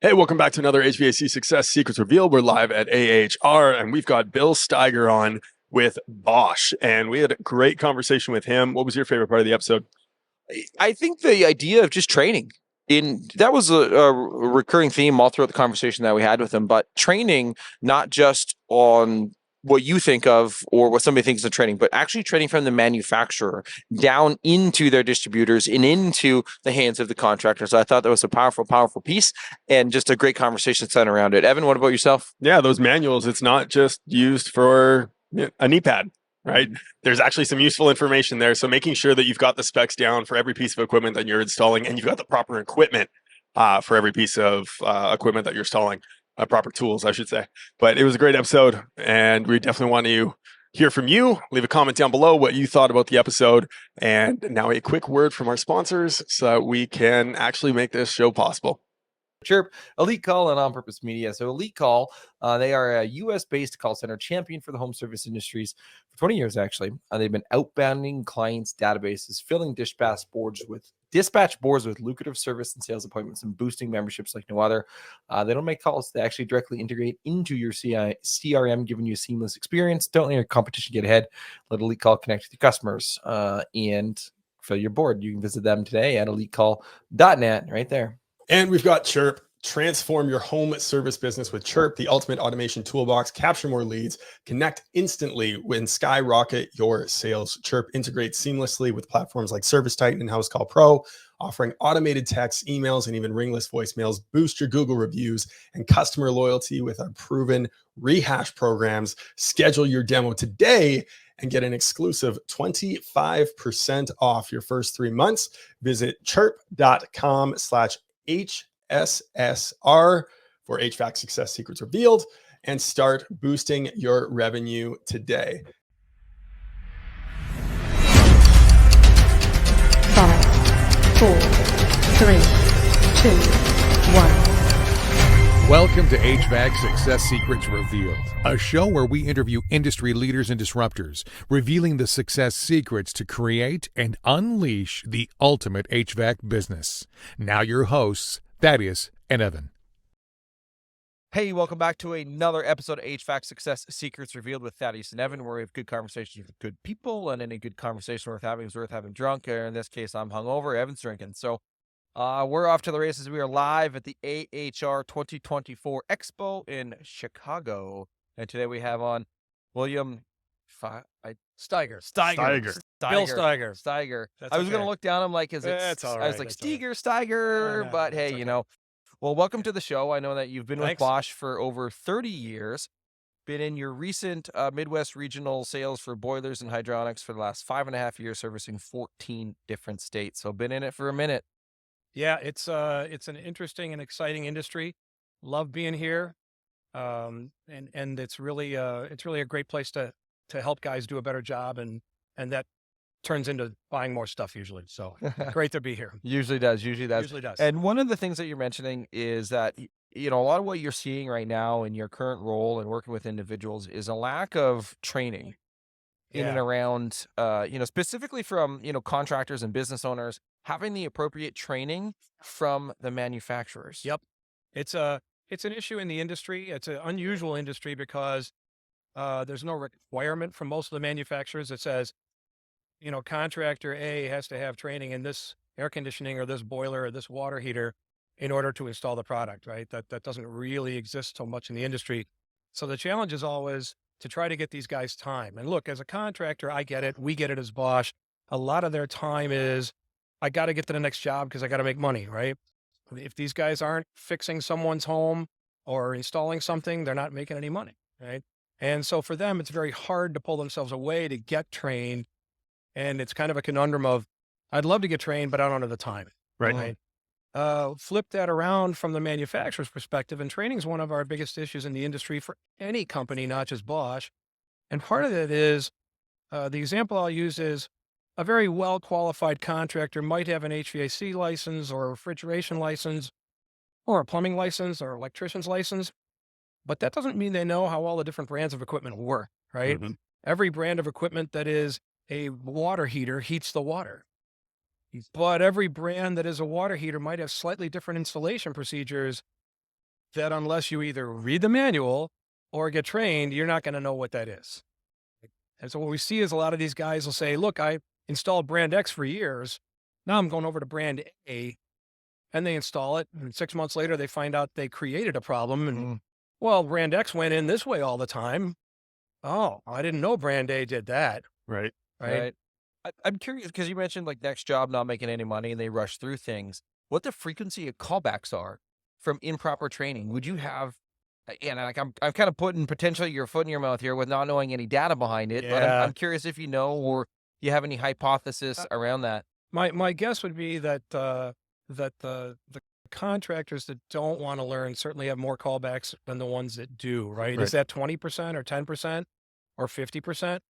Hey, welcome back to another HVAC Success Secrets Revealed. We're live at AHR, and we've got Bill Staiger on with Bosch, and we had a great conversation with him. What was your favorite part of the episode? I think the idea of just training that was a recurring theme all throughout the conversation that we had with him, but training not just on what you think of or what somebody thinks of training, but actually training from the manufacturer down into their distributors and into the hands of the contractors. So I thought that was a powerful piece and just a great conversation centered around it. Evan, what about yourself? Yeah, those manuals, it's not just used for a knee pad, right? There's actually some useful information there. So making sure that you've got the specs down for every piece of equipment that you're installing and you've got the proper equipment for every piece of equipment that you're installing, proper tools, I should say. But it was a great episode, and we definitely want to hear from you. Leave a comment down below what you thought about the episode. And now a quick word from our sponsors so that we can actually make this show possible. CHIIRP, Elite Call, and On Purpose Media. So Elite Call, they are a U.S.-based call center champion for the home service industries for 20 years, actually. They've been outbounding clients' databases, filling dispatch boards with lucrative service and sales appointments and boosting memberships like no other. They don't make calls. They actually directly integrate into your CRM, giving you a seamless experience. Don't let your competition get ahead. Let Elite Call connect with your customers and fill your board. You can visit them today at elitecall.net right there. And we've got CHIIRP. Transform your home service business with CHIIRP, the ultimate automation toolbox. Capture more leads, connect instantly, and skyrocket your sales. CHIIRP integrates seamlessly with platforms like ServiceTitan and House Call Pro, offering automated texts, emails, and even ringless voicemails. Boost your Google reviews and customer loyalty with our proven rehash programs. Schedule your demo today and get an exclusive 25% off your first 3 months. Visit chirp.com/HSSR for HVAC Success Secrets Revealed and start boosting your revenue today. 5, 4, 3, 2, 1. Welcome to HVAC Success Secrets Revealed, a show where we interview industry leaders and disruptors, revealing the success secrets to create and unleash the ultimate HVAC business. Now your hosts, Thaddeus and Evan. Hey, welcome back to another episode of HVAC Success Secrets Revealed with Thaddeus and Evan, where we have good conversations with good people, and any good conversation worth having is worth having drunk. In this case, I'm hungover, Evan's drinking. So we're off to the races. We are live at the AHR 2024 Expo in Chicago. And today we have on William Staiger. Bill Staiger. That's I was going to okay. look down. I'm like, is it? That's all I was right. like, That's all right. Steiger. Oh, no, but hey, that's you okay. know. Well, welcome to the show. I know that you've been with Thanks. Bosch for over 30 years. Been in your recent Midwest regional sales for boilers and hydronics for the last 5.5 years, servicing 14 different states. So been in it for a minute. Yeah, it's an interesting and exciting industry. Love being here. And it's really a great place to help guys do a better job, and that turns into buying more stuff usually. So great to be here. Usually does. And one of the things that you're mentioning is that, you know, a lot of what you're seeing right now in your current role and working with individuals is a lack of training in and Yeah. around, specifically from, contractors and business owners having the appropriate training from the manufacturers. Yep. It's an issue in the industry. It's an unusual industry because there's no requirement from most of the manufacturers that says, contractor A has to have training in this air conditioning or this boiler or this water heater in order to install the product, right? That doesn't really exist so much in the industry. So the challenge is always to try to get these guys time. And look, as a contractor, I get it. We get it as Bosch. A lot of their time is, I got to get to the next job because I got to make money, right? If these guys aren't fixing someone's home or installing something, they're not making any money, right? And so for them, it's very hard to pull themselves away to get trained. And it's kind of a conundrum of, I'd love to get trained, but I don't have the time. Right. Flip that around from the manufacturer's perspective, and training is one of our biggest issues in the industry for any company, not just Bosch. And part of it is, the example I'll use is a very well-qualified contractor might have an HVAC license or a refrigeration license or a plumbing license or electrician's license, but that doesn't mean they know how all the different brands of equipment work, right? Mhm. Every brand of equipment that is a water heater heats the water. But every brand that is a water heater might have slightly different installation procedures that unless you either read the manual or get trained, you're not going to know what that is. And so what we see is a lot of these guys will say, look, I installed brand X for years. Now I'm going over to brand A, and they install it. And 6 months later, they find out they created a problem. And well, brand X went in this way all the time. Oh, I didn't know brand A did that. Right. Right. I'm curious because you mentioned like next job not making any money and they rush through things. What the frequency of callbacks are from improper training? Would you have? And like I'm kind of putting potentially your foot in your mouth here with not knowing any data behind it. But Yeah. I'm curious if you know or you have any hypothesis around that. My guess would be that the contractors that don't want to learn certainly have more callbacks than the ones that do, right? Right. Is that 20% or 10% or 50%?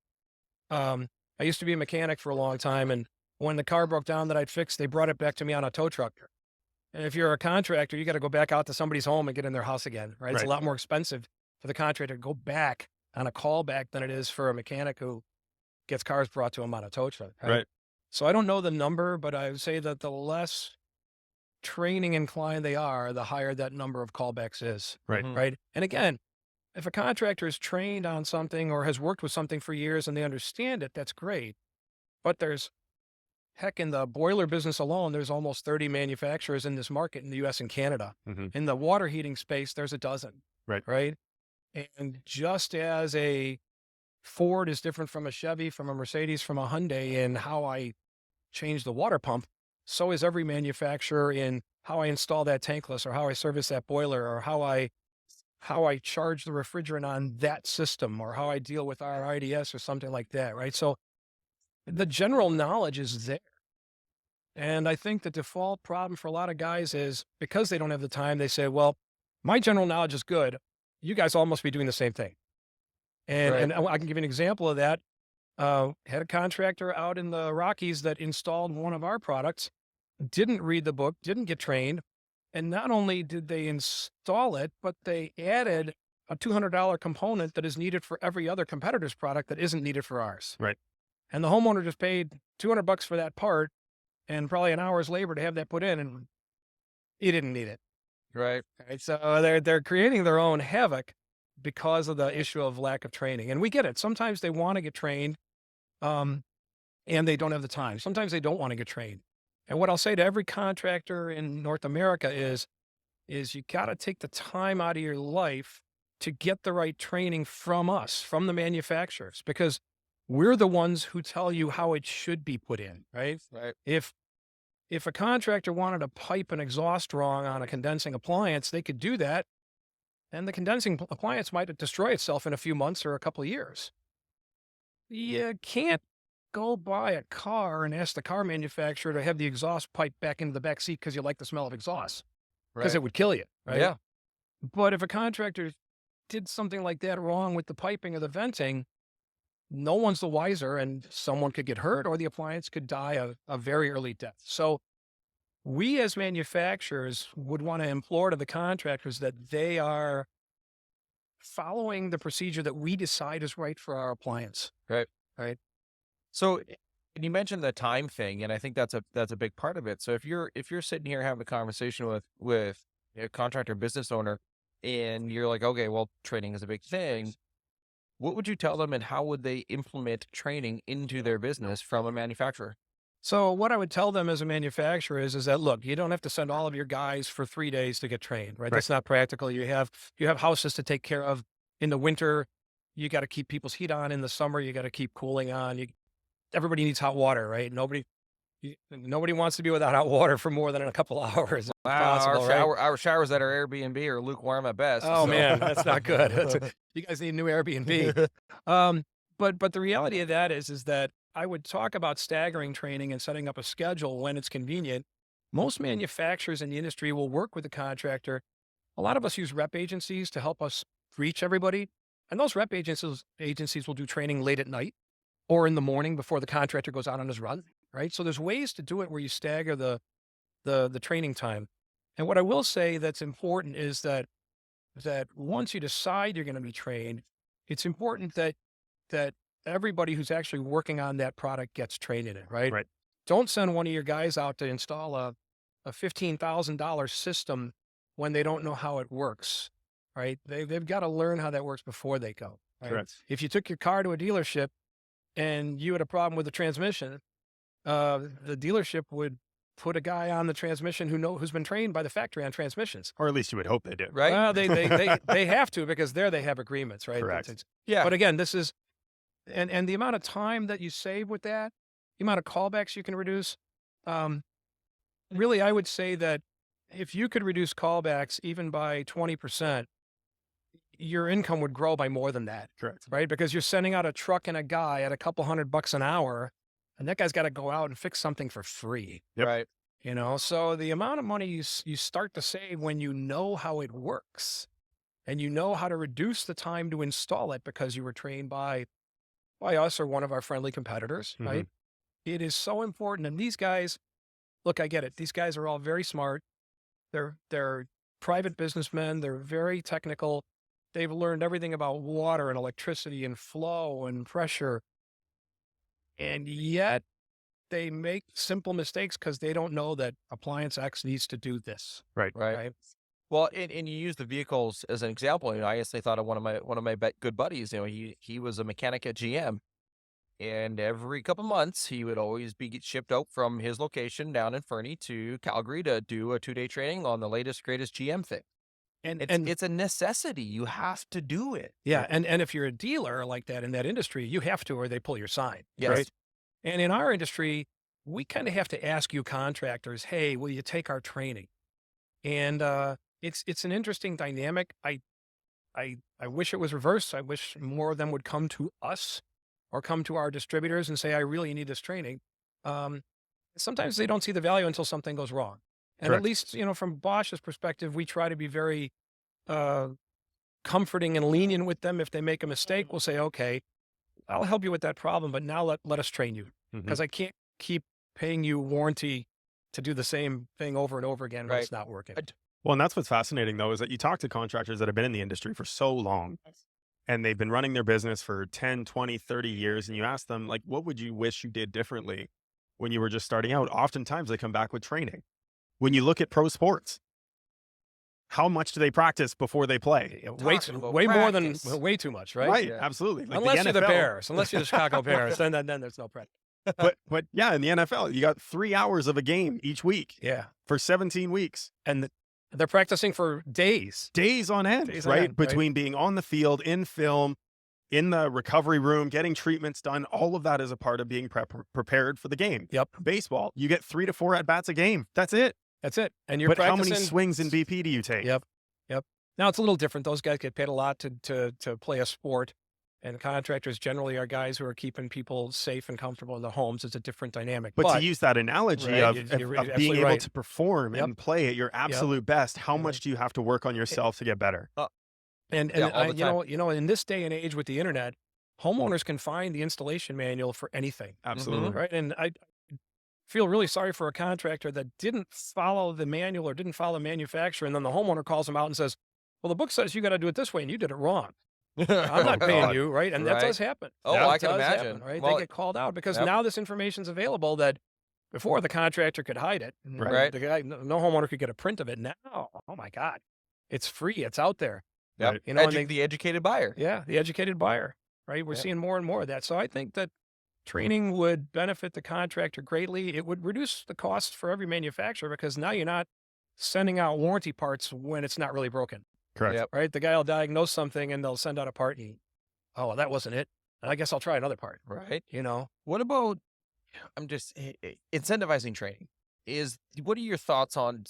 I used to be a mechanic for a long time, and when the car broke down that I'd fixed, they brought it back to me on a tow truck. And if you're a contractor, you got to go back out to somebody's home and get in their house again, right? It's a Right. lot more expensive for the contractor to go back on a callback than it is for a mechanic who gets cars brought to him on a tow truck. Right. So I don't know the number, but I would say that the less training inclined they are, the higher that number of callbacks is. Right. Right. And again, if a contractor is trained on something or has worked with something for years and they understand it, that's great. But there's, heck, in the boiler business alone, there's almost 30 manufacturers in this market in the US and Canada. Mhm. In the water heating space, there's a dozen. Right. Right. And just as a Ford is different from a Chevy, from a Mercedes, from a Hyundai in how I change the water pump, so is every manufacturer in how I install that tankless or how I service that boiler or how I charge the refrigerant on that system or how I deal with our IDS or something like that, right? So the general knowledge is there. And I think the default problem for a lot of guys is because they don't have the time, they say, well, my general knowledge is good. You guys all must be doing the same thing. And I can give you an example of that. Had a contractor out in the Rockies that installed one of our products, didn't read the book, didn't get trained. And not only did they install it, but they added a $200 component that is needed for every other competitor's product that isn't needed for ours. Right. And the homeowner just paid $200 for that part and probably an hour's labor to have that put in, and he didn't need it. Right. Right. So they're creating their own havoc because of the issue of lack of training. And we get it. Sometimes they want to get trained, and they don't have the time. Sometimes they don't want to get trained. And what I'll say to every contractor in North America is you got to take the time out of your life to get the right training from us, from the manufacturers, because we're the ones who tell you how it should be put in, right? Right. If a contractor wanted to pipe an exhaust wrong on a condensing appliance, they could do that. And the condensing appliance might destroy itself in a few months or a couple of years. You can't go buy a car and ask the car manufacturer to have the exhaust pipe back into the back seat because you like the smell of exhaust, because it would kill you, right? Yeah. But if a contractor did something like that wrong with the piping or the venting, no one's the wiser, and someone could get hurt or the appliance could die a very early death. So we as manufacturers would want to implore to the contractors that they are following the procedure that we decide is right for our appliance. Right. Right. So, and you mentioned the time thing, and I think that's a big part of it. So if you're sitting here having a conversation with a contractor business owner, and you're like, okay, well, training is a big thing. What would you tell them, and how would they implement training into their business from a manufacturer? So what I would tell them as a manufacturer is that, look, you don't have to send all of your guys for 3 days to get trained, right? That's not practical. You have houses to take care of in the winter. You got to keep people's heat on. In the summer, you got to keep cooling on. Everybody needs hot water, right? Nobody wants to be without hot water for more than a couple hours. if possible, right? Our showers at our Airbnb are lukewarm at best. Oh so. man, that's not good. You guys need a new Airbnb. But the reality of that is that I would talk about staggering training and setting up a schedule when it's convenient. Most manufacturers in the industry will work with the contractor. A lot of us use rep agencies to help us reach everybody. And those rep agencies will do training late at night or in the morning before the contractor goes out on his run, right? So there's ways to do it where you stagger the training time. And what I will say that's important is that once you decide you're going to be trained, it's important that everybody who's actually working on that product gets trained in it, right? Right. Don't send one of your guys out to install a $15,000 system when they don't know how it works, right? They've got to learn how that works before they go. Right? Correct. If you took your car to a dealership and you had a problem with the transmission, the dealership would put a guy on the transmission who's been trained by the factory on transmissions. Or at least you would hope they do. Right? Well, they have to, because they have agreements, right? Correct. Yeah. But again, this is, and the amount of time that you save with that, the amount of callbacks you can reduce, really, I would say that if you could reduce callbacks even by 20%, your income would grow by more than that, Correct. right? Because you're sending out a truck and a guy at a couple $100 an hour, and that guy's got to go out and fix something for free. Yep. Right. You know, so the amount of money you start to save when you know how it works, and you know how to reduce the time to install it because you were trained by us or one of our friendly competitors, right? It is so important. And these guys, look, I get it. These guys are all very smart. They're private businessmen. They're very technical. They've learned everything about water and electricity and flow and pressure. And yet they make simple mistakes because they don't know that appliance X needs to do this. Right. Well, and you use the vehicles as an example. You know, I instantly thought of one of my good buddies. You know, he was a mechanic at GM, and every couple months he would always be shipped out from his location down in Fernie to Calgary to do a 2-day training on the latest greatest GM thing. And It's a necessity. You have to do it. yeah, and if you're a dealer like that in that industry, you have to, or they pull your sign. Yes. Right? And in our industry, we kind of have to ask you contractors, hey, will you take our training? And it's an interesting dynamic. I wish it was reversed. I wish more of them would come to us or come to our distributors and say, I really need this training. Sometimes they don't see the value until something goes wrong. And Correct. at least, you know, from Bosch's perspective, we try to be very comforting and lenient with them. If they make a mistake, we'll say, okay, I'll help you with that problem, but now let us train you, because I can't keep paying you warranty to do the same thing over and over again when Right. it's not working. Well, and that's what's fascinating, though, is that you talk to contractors that have been in the industry for so long, and they've been running their business for 10, 20, 30 years, and you ask them, like, what would you wish you did differently when you were just starting out? Oftentimes they come back with training. When you look at pro sports, how much do they practice before they play? Way more than practice. way too much, right? Right, Yeah. absolutely. Like Unless you're the NFL. Bears, unless you're the Chicago Bears, then there's no practice. But yeah, in the NFL, you got 3 hours of a game each week Yeah, for 17 weeks. and they're practicing for days. Days on end, Days on right? end, right. Between being on the field, in film, in the recovery room, getting treatments done, all of that is a part of being prepared for the game. Yep, Baseball, you get 3 to 4 at-bats a game. That's it. that's it. And you're But how practicing. many swings in BP do you take? Yep. Now it's a little different. Those guys get paid a lot to play a sport, and contractors generally are guys who are keeping people safe and comfortable in the homes. It's a different dynamic. But to use that analogy Right, of you're being absolutely able right. to perform Yep. and play at your absolute best, how Mhm. much do you have to work on yourself to get better? And Yeah, all the you know, in this day and age with the internet, homeowners can find the installation manual for anything, Absolutely. right? And I feel really sorry for a contractor that didn't follow the manual or didn't follow the manufacturer, and then the homeowner calls them out and says, well, the book says you got to do it this way, and you did it wrong. I'm not paying God. you, right? And that Right. does happen. Oh, That I can does happen, imagine. right? Well, They get called out because yep. now this information's available that before the contractor could hide it. and Right. The guy, no homeowner could get a print of it. Now, oh my God, it's free. It's out there. Yep. Right. You know, and they, the educated buyer. yeah, the educated buyer, right? We're Yeah. seeing more and more of that. So I think that training would benefit the contractor greatly. It would reduce the cost for every manufacturer because now you're not sending out warranty parts when it's not really broken, Correct. Yep. right? The guy will diagnose something and they'll send out a part and, oh, well, that wasn't it. I guess I'll try another part, Right. you know? What about, incentivizing training? What are your thoughts on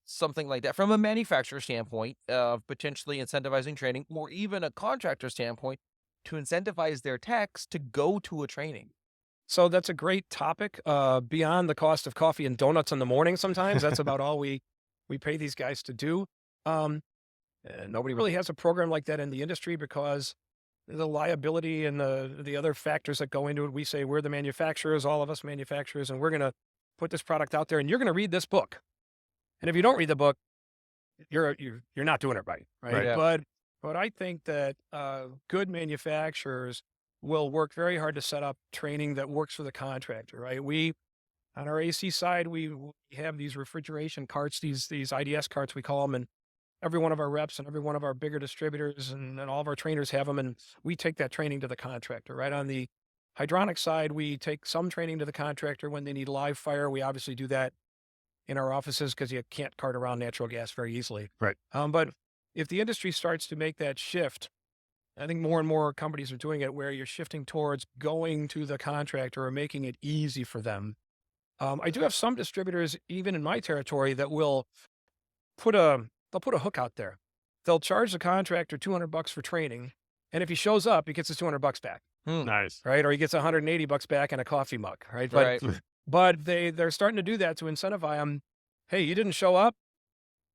something like that from a manufacturer standpoint of potentially incentivizing training, or even a contractor standpoint to incentivize their techs to go to a training? So that's a great topic. Beyond the cost of coffee and donuts in the morning, sometimes that's about all we pay these guys to do. Nobody really has a program like that in the industry because the liability and the other factors that go into it. We say we're the manufacturers, all of us manufacturers, and we're going to put this product out there, and you're going to read this book. And if you don't read the book, you're not doing it right, right? Right. Yeah. But I think that good manufacturers will work very hard to set up training that works for the contractor, right? We, on our AC side, we have these refrigeration carts, these IDS carts, we call them, and every one of our reps and every one of our bigger distributors and all of our trainers have them. And we take that training to the contractor, right? On the hydronic side, we take some training to the contractor when they need live fire. We obviously do that in our offices because you can't cart around natural gas very easily. Right. But if the industry starts to make that shift, I think more and more companies are doing it where you're shifting towards going to the contractor or making it easy for them. I do have some distributors, even in my territory, that will they'll put a hook out there. They'll charge the contractor $200 for training, and if he shows up, he gets his $200 back, Nice. right? Or he gets $180 back and a coffee mug, right? Right. But they're starting to do that to incentivize them. Hey, you didn't show up.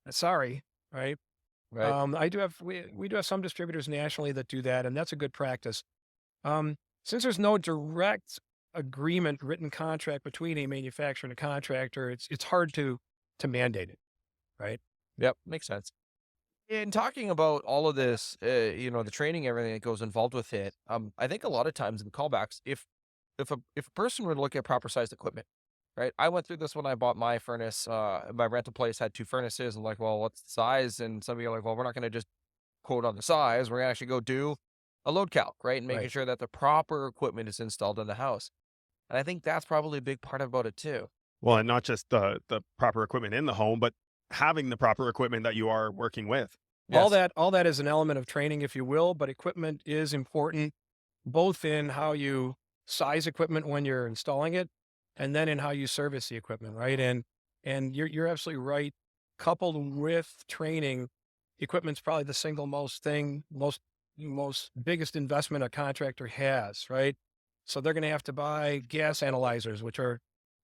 Sorry, right? Right. We do have some distributors nationally that do that, and that's a good practice. Since there's no direct agreement, written contract between a manufacturer and a contractor, it's hard to mandate it, right? Yep. Makes sense. In talking about all of this, the training, everything that goes involved with it, I think a lot of times in callbacks, if a person were to look at proper sized equipment, right? I went through this when I bought my furnace. My rental place had 2 furnaces. I'm like, well, what's the size? And some of you are like, well, we're not going to just quote on the size. We're going to actually go do a load calc, right? And making Right. sure that the proper equipment is installed in the house. And I think that's probably a big part about it too. Well, and not just the proper equipment in the home, but having the proper equipment that you are working with. All Yes. that is an element of training, if you will, but equipment is important, both in how you size equipment when you're installing it, and then in how you service the equipment, right? And you're absolutely right. Coupled with training, equipment's probably the single most biggest investment a contractor has, right? So they're going to have to buy gas analyzers, which are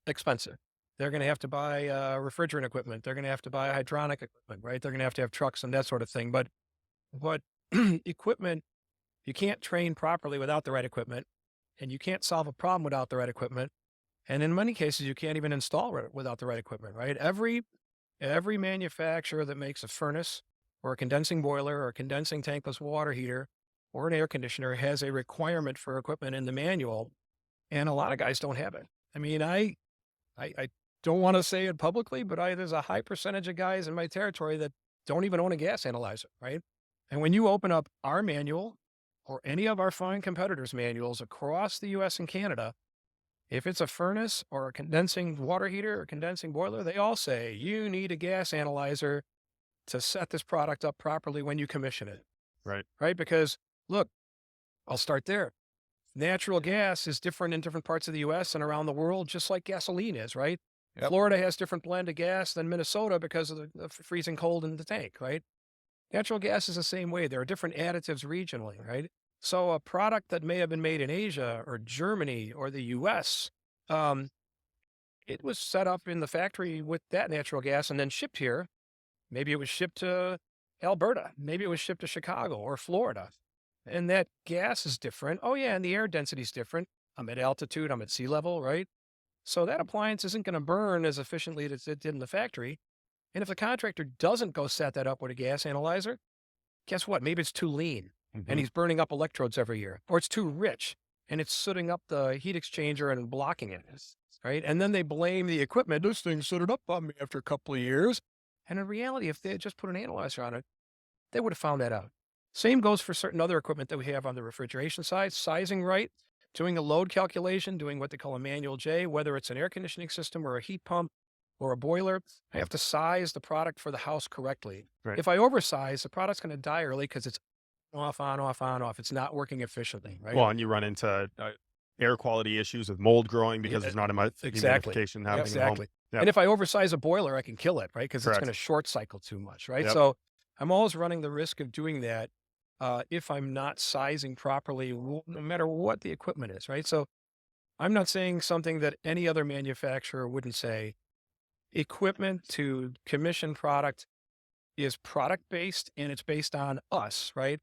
expensive. They're going to have to buy refrigerant equipment. They're going to have to buy hydronic equipment, right? They're going to have trucks and that sort of thing. But equipment, you can't train properly without the right equipment, and you can't solve a problem without the right equipment. And in many cases, you can't even install it without the right equipment, right? Every manufacturer that makes a furnace or a condensing boiler or a condensing tankless water heater or an air conditioner has a requirement for equipment in the manual, and a lot of guys don't have it. I mean, I don't want to say it publicly, but there's a high percentage of guys in my territory that don't even own a gas analyzer, right? And when you open up our manual or any of our fine competitors' manuals across the US and Canada, if it's a furnace or a condensing water heater or condensing boiler, they all say you need a gas analyzer to set this product up properly when you commission it. Right. Right? Because look, I'll start there. Natural gas is different in different parts of the US and around the world, just like gasoline is, right? Yep. Florida has different blend of gas than Minnesota because of the freezing cold in the tank, right? Natural gas is the same way. There are different additives regionally, right? So a product that may have been made in Asia or Germany or the US, it was set up in the factory with that natural gas and then shipped here. Maybe it was shipped to Alberta. Maybe it was shipped to Chicago or Florida. And that gas is different. Oh yeah, and the air density is different. I'm at altitude, I'm at sea level, right? So that appliance isn't going to burn as efficiently as it did in the factory. And if the contractor doesn't go set that up with a gas analyzer, guess what? Maybe it's too lean and he's burning up electrodes every year, or it's too rich and it's sooting up the heat exchanger and blocking it, right? And then they blame the equipment. This thing sooted up on me after a couple of years. And in reality, if they had just put an analyzer on it, they would have found that out. Same goes for certain other equipment that we have on the refrigeration side, sizing right, doing a load calculation, doing what they call a manual J, whether it's an air conditioning system or a heat pump or a boiler. I have to size the product for the house correctly. Right. If I oversize, the product's going to die early because it's off, on, off, on, off. It's not working efficiently, right? Well, and you run into air quality issues with mold growing because Yeah, there's not enough exactly. humidification happening Exactly. at home. Yep. And if I oversize a boiler, I can kill it, right? Because it's Correct. going to short cycle too much, right? Yep. So I'm always running the risk of doing that if I'm not sizing properly, no matter what the equipment is, right? So I'm not saying something that any other manufacturer wouldn't say. Equipment to commission product is product-based and it's based on us, right?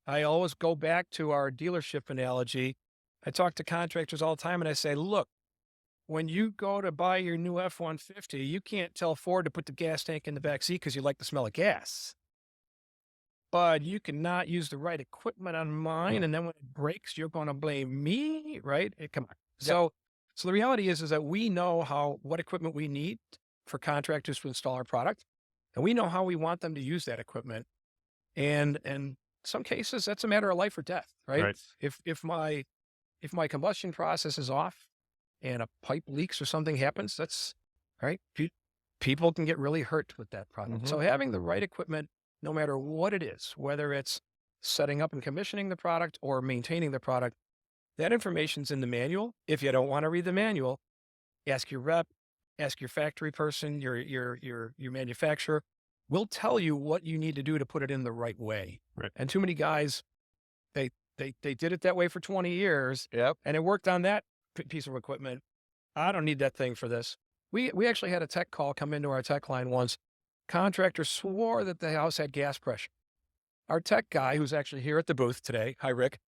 I always go back to our dealership analogy. I talk to contractors all the time and I say, look, when you go to buy your new F-150, you can't tell Ford to put the gas tank in the back seat because you like the smell of gas. But you cannot use the right equipment on mine, and then when it breaks, you're going to blame me, right? Come on. Yep. So the reality is that we know what equipment we need for contractors to install our product. and we know how we want them to use that equipment. And in some cases, that's a matter of life or death, right? Right. If my combustion process is off and a pipe leaks or something happens, that's right. People can get really hurt with that product. So having the right equipment, no matter what it is, whether it's setting up and commissioning the product or maintaining the product, that information's in the manual. If you don't want to read the manual, ask your rep, ask your factory person, your manufacturer. We'll tell you what you need to do to put it in the right way. Right. And too many guys, they did it that way for 20 years. Yep. And it worked on that piece of equipment. I don't need that thing for this. We actually had a tech call come into our tech line once. Contractor swore that the house had gas pressure. Our tech guy, who's actually here at the booth today, hi Rick,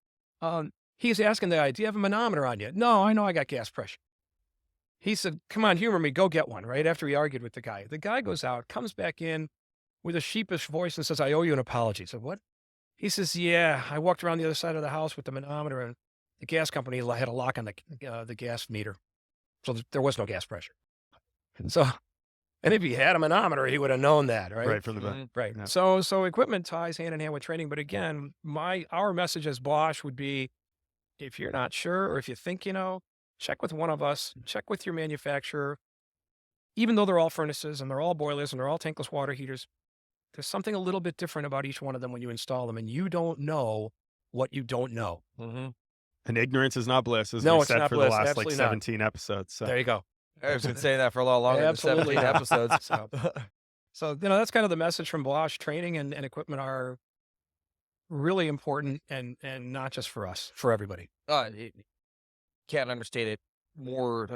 he's asking the guy, do you have a manometer on you? No, I know I got gas pressure. He said, come on, humor me, go get one, right? After he argued with the guy. The guy goes out, comes back in with a sheepish voice and says, I owe you an apology. I said, what? He says, yeah, I walked around the other side of the house with the manometer and the gas company had a lock on the gas meter. So there was no gas pressure. So, and if he had a manometer, he would have known that, right? Right from the back. Right. Yeah. So equipment ties hand in hand with training. But again, our message as Bosch would be, if you're not sure, or if you think, check with one of us, check with your manufacturer. Even though they're all furnaces and they're all boilers and they're all tankless water heaters, there's something a little bit different about each one of them when you install them, and you don't know what you don't know. And ignorance is not bliss, as No, we it's said not for bliss. the last Absolutely like not. 17 episodes. So. There you go. I've been saying that for a lot longer than Absolutely 17 not. episodes. So, that's kind of the message from Bosch. Training and equipment are really important, and not just for us, for everybody. Can't understate it more.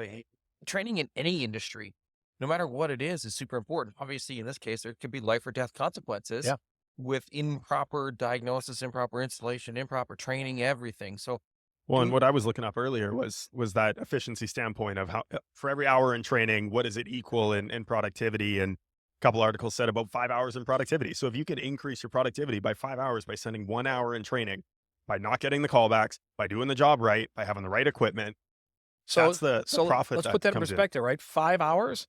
Training in any industry, no matter what it is super important. Obviously, in this case, there could be life or death consequences with improper diagnosis, improper installation, improper training, everything. So, Well, and what I was looking up earlier was that efficiency standpoint of how for every hour in training, what does it equal in productivity? And a couple articles said about 5 hours in productivity. So if you could increase your productivity by 5 hours by spending 1 hour in training, by not getting the callbacks, by doing the job right, by having the right equipment, that's the profit. Let's put that in perspective, right? 5 hours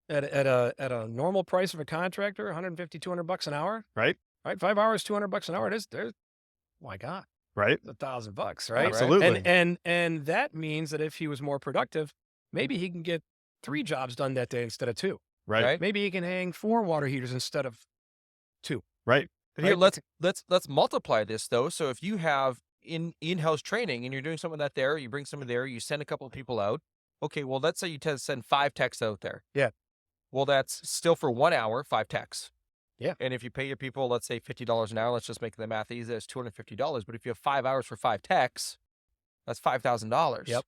at a normal price of a contractor, $150, $200 an hour, right? Right, 5 hours, $200 an hour. There's, my God, right? $1,000, right? Absolutely. And that means that if he was more productive, maybe he can get 3 jobs done that day instead of 2. Right. Maybe he can hang 4 water heaters instead of 2. Right. But here, let's multiply this though. So if you have in-house training and you're doing some of that there, you bring some of there, you send a couple of people out. Okay, well, let's say you send 5 techs out there. Yeah. Well, that's still for 1 hour, 5 techs. Yeah. And if you pay your people, let's say $50 an hour, let's just make the math easy, it's $250. But if you have 5 hours for 5 techs, that's $5,000. Yep.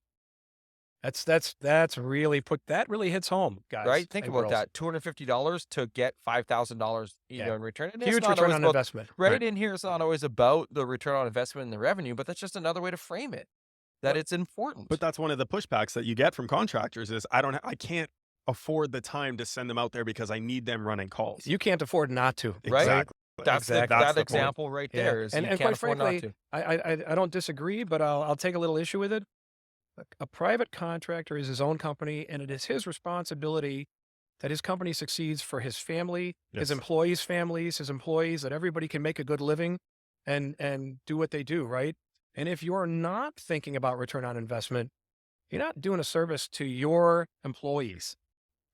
That's really that really hits home, guys. Right? Think about that. $250 to get $5,000 in return. And huge return on investment. Right in here, it's not always about the return on investment and the revenue, but that's just another way to frame it. That it's important. But that's one of the pushbacks that you get from contractors is I can't afford the time to send them out there because I need them running calls. You can't afford not to. Right? Exactly. That's that example right there. Is and you quite can't afford not frankly, to. I don't disagree, but I'll take a little issue with it. A private contractor is his own company, and it is his responsibility that his company succeeds for his family, his employees' families, his employees, that everybody can make a good living and do what they do, right? And if you're not thinking about return on investment, you're not doing a service to your employees,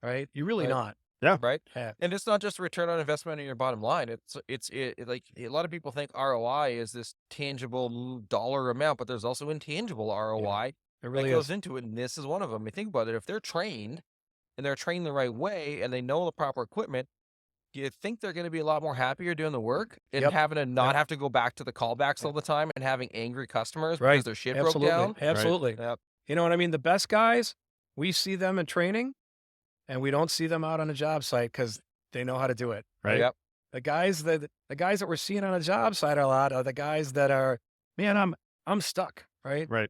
right? You're really not. Yeah. Right. Yeah. And it's not just a return on investment in your bottom line. It's like a lot of people think ROI is this tangible dollar amount, but there's also intangible ROI. It really goes into it, and this is one of them. I mean, think about it. If they're trained and they're trained the right way and they know the proper equipment, do you think they're going to be a lot more happier doing the work and having to not have to go back to the callbacks all the time and having angry customers because their shit broke down? Absolutely. Right. Yep. You know what I mean? The best guys, we see them in training and we don't see them out on a job site because they know how to do it. Right. Yep. The guys that we're seeing on a job site a lot are the guys that are, man, I'm stuck. Right. Right.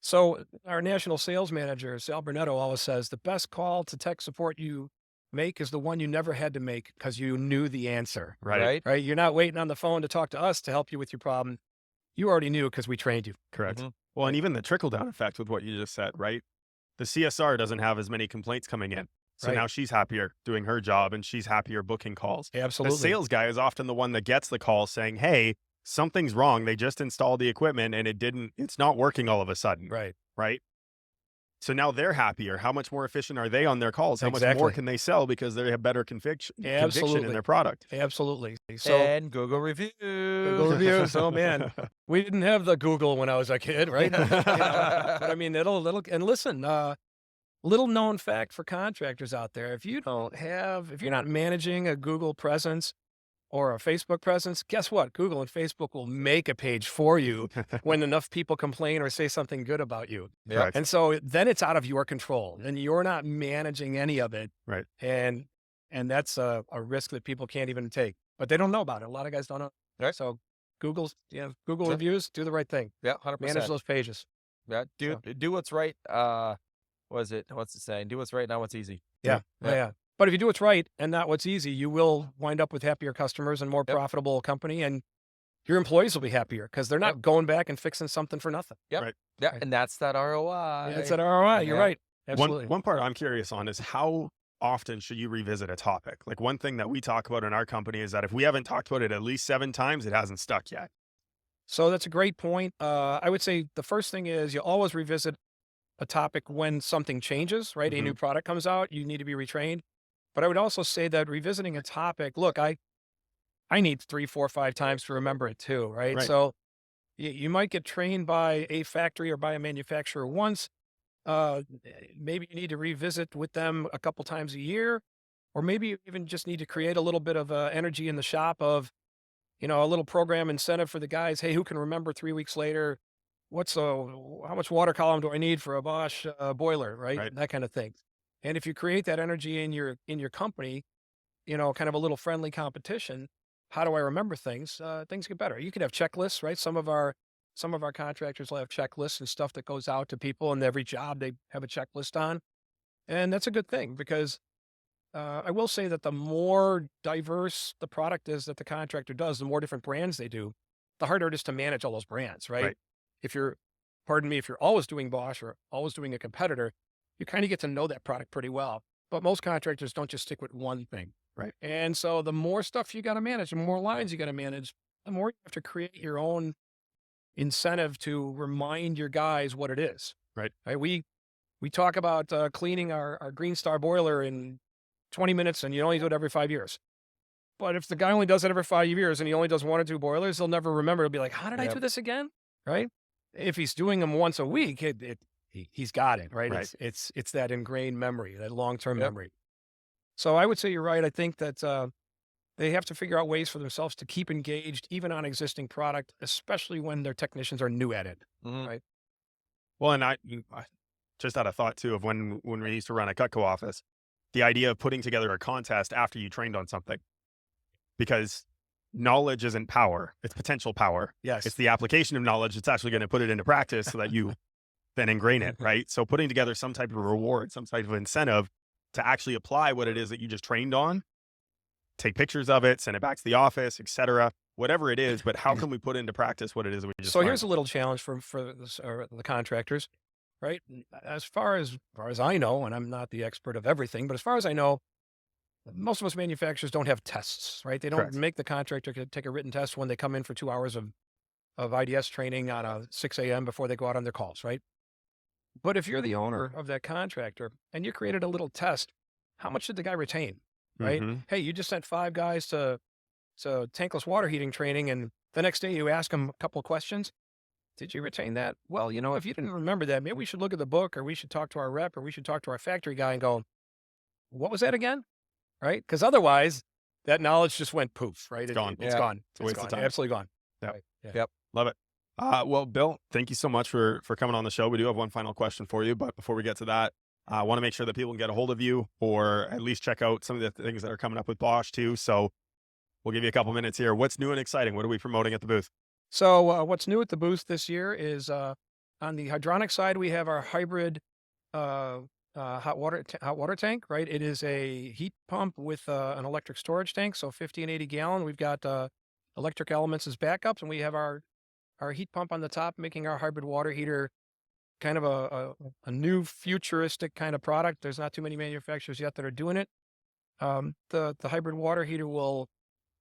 So our national sales manager, Sal Brunetto, always says the best call to tech support you make is the one you never had to make because you knew the answer. Right. Right. You're not waiting on the phone to talk to us to help you with your problem. You already knew because we trained you. Correct. Well, and even the trickle down effect with what you just said, right? The CSR doesn't have as many complaints coming in. So Right. now she's happier doing her job and she's happier booking calls. The Absolutely. sales guy is often the one that gets the call saying, hey, something's wrong. They just installed the equipment and it's not working all of a sudden. Right. Right. So now they're happier. How much more efficient are they on their calls? How much more Exactly. can they sell because they have better conviction in Absolutely. their product? Absolutely. So And Google reviews. Google reviews. Oh man, we didn't have the Google when I was a kid, right? But I mean, it'll and listen. Little known fact for contractors out there: if you're not managing a Google presence or a Facebook presence, guess what? Google and Facebook will make a page for you when enough people complain or say something good about you. Yeah. Correct. And so then it's out of your control and you're not managing any of it. Right. And that's a risk that people can't even take, but they don't know about it. A lot of guys don't know. Right. So Google Sure. reviews, do the right thing. Yeah, 100%. Manage those pages. Yeah, do what's right. What's it saying? Do what's right, not what's easy. Yeah. Yeah. Yeah. But if you do what's right and not what's easy, you will wind up with happier customers and more profitable company, and your employees will be happier because they're not going back and fixing something for nothing. Yep. Right. Yeah, Right. and that's that ROI. That's an ROI. You're Yeah. right. Absolutely. One part I'm curious on is how often should you revisit a topic? Like one thing that we talk about in our company is that if we haven't talked about it at least 7 times, it hasn't stuck yet. So that's a great point. I would say the first thing is you always revisit a topic when something changes, right? A new product comes out, you need to be retrained. But I would also say that revisiting a topic, look, I need 3, 4, 5 times to remember it too, right? Right. So you might get trained by a factory or by a manufacturer once. Maybe you need to revisit with them a couple times a year, or maybe you even just need to create a little bit of energy in the shop of, a little program incentive for the guys. Hey, who can remember 3 weeks later? How much water column do I need for a Bosch boiler, right? Right. That kind of thing. And if you create that energy in your company, kind of a little friendly competition, how do I remember things? Things get better. You could have checklists, right? Some of our contractors will have checklists and stuff that goes out to people, and every job they have a checklist on. And that's a good thing because I will say that the more diverse the product is that the contractor does, the more different brands they do, the harder it is to manage all those brands, right? Right. If you're always doing Bosch or always doing a competitor, you kind of get to know that product pretty well. But most contractors don't just stick with one thing. Right. And so the more stuff you got to manage, the more lines you got to manage, the more you have to create your own incentive to remind your guys what it is. Right. We talk about cleaning our Green Star boiler in 20 minutes and you only do it every 5 years. But if the guy only does it every 5 years and he only does 1 or 2 boilers, he'll never remember. He'll be like, how did I do this again? Right. If he's doing them once a week, he's got it, right? Right. It's that ingrained memory, that long-term memory. So I would say you're right. I think that they have to figure out ways for themselves to keep engaged, even on existing product, especially when their technicians are new at it. Right. Well, and I just had a thought too of when we used to run a Cutco office, the idea of putting together a contest after you trained on something, because knowledge isn't power; it's potential power. Yes. It's the application of knowledge that's actually going to put it into practice so that you then ingrain it, right? So putting together some type of reward, some type of incentive to actually apply what it is that you just trained on, take pictures of it, send it back to the office, etc. Whatever it is, but how can we put into practice what it is that we just So learned? here's a little challenge for the contractors, right? As far as I know, and I'm not the expert of everything, but as far as I know, most of us manufacturers don't have tests, right? They don't Correct. make the contractor take a written test when they come in for 2 hours of IDS training on a 6 a.m. before they go out on their calls, right? But if you're the owner of that contractor and you created a little test, how much did the guy retain, right? Hey, you just sent 5 guys to tankless water heating training, and the next day you ask them a couple of questions. Did you retain that? Well, if you didn't remember that, maybe we should look at the book, or we should talk to our rep, or we should talk to our factory guy and go, what was that again? Right? Because otherwise, that knowledge just went poof, right? It's gone. It's Yeah. gone. It's a waste of time. Absolutely gone. Yep. Right. Yeah. Yep. Love it. Well, Bill, thank you so much for coming on the show. We do have one final question for you, but before we get to that, I want to make sure that people can get a hold of you or at least check out some of the things that are coming up with Bosch too. So we'll give you a couple minutes here. What's new and exciting? What are we promoting at the booth? So what's new at the booth this year is on the hydronic side, we have our hybrid hot water tank, right? It is a heat pump with an electric storage tank, so 50 and 80 gallon. We've got electric elements as backups, and we have our heat pump on the top, making our hybrid water heater kind of a new futuristic kind of product. There's not too many manufacturers yet that are doing it. The hybrid water heater will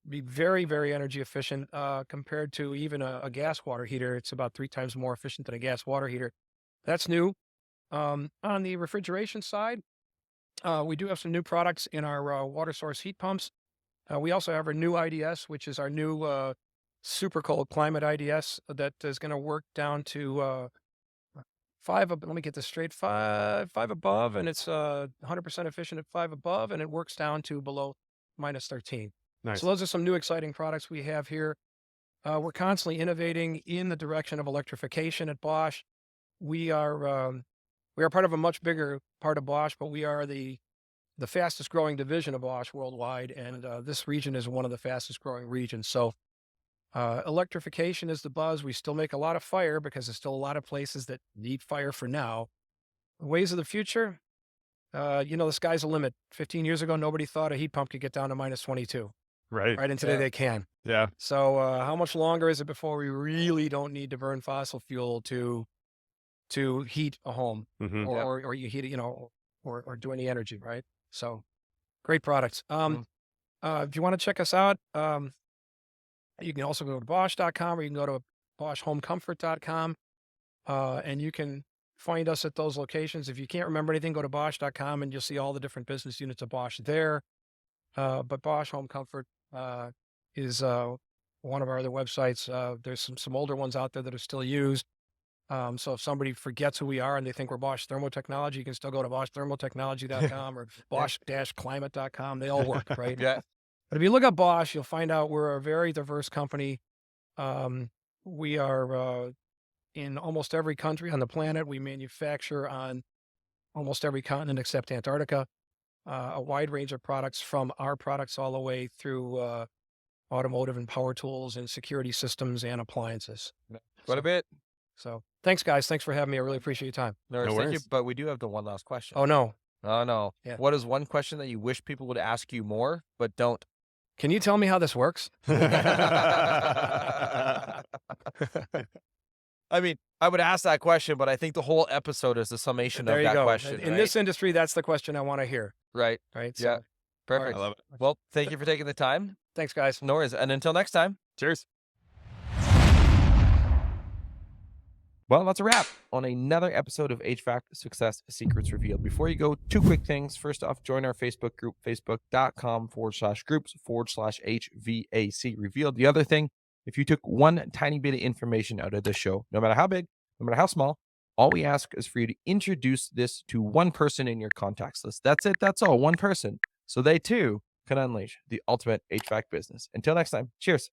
be very, very energy efficient compared to even a gas water heater. It's about 3 times more efficient than a gas water heater. That's new. On the refrigeration side, we do have some new products in our water source heat pumps. We also have our new IDS, which is our new super cold climate IDS that is going to work down to let me get this straight, five above, and it's 100% efficient at 5 above, and it works down to below minus 13. Nice. So those are some new exciting products we have here. We're constantly innovating in the direction of electrification at Bosch. We are part of a much bigger part of Bosch, but we are the fastest growing division of Bosch worldwide, and this region is one of the fastest growing regions. So electrification is the buzz. We still make a lot of fire because there's still a lot of places that need fire for now. The ways of the future, the sky's the limit. 15 years ago, nobody thought a heat pump could get down to minus 22. Right. Right, and today they can. Yeah. So how much longer is it before we really don't need to burn fossil fuel to heat a home Mhm. or you heat it, or do any energy, right? So great products. If you want to check us out, you can also go to Bosch.com, or you can go to BoschHomeComfort.com, and you can find us at those locations. If you can't remember anything, go to Bosch.com and you'll see all the different business units of Bosch there. But Bosch Home Comfort is one of our other websites. There's some older ones out there that are still used. So if somebody forgets who we are and they think we're Bosch Thermotechnology, you can still go to BoschThermotechnology.com or Bosch-Climate.com. They all work, right? Yeah. But if you look up Bosch, you'll find out we're a very diverse company. We are in almost every country on the planet. We manufacture on almost every continent except Antarctica. A wide range of products, from our products all the way through automotive and power tools and security systems and appliances. Quite a bit. So thanks, guys. Thanks for having me. I really appreciate your time. No, No thank you. worries. But we do have the one last question. Oh, no. Oh, no. Yeah. What is one question that you wish people would ask you more, but don't? Can you tell me how this works? I mean, I would ask that question, but I think the whole episode is the summation There of you that go. question. In right? this industry, that's the question I want to hear. Right. Right. Yeah. So, Perfect. I love it. Well, thank you for taking the time. thanks, guys. No worries. And until next time. Cheers. Well, that's a wrap on another episode of HVAC Success Secrets Revealed. Before you go, 2 quick things. First off, join our Facebook group, facebook.com/groups/HVAC Revealed. The other thing, if you took one tiny bit of information out of this show, no matter how big, no matter how small, all we ask is for you to introduce this to one person in your contacts list. That's it. That's all. One person. So they too can unleash the ultimate HVAC business. Until next time, cheers.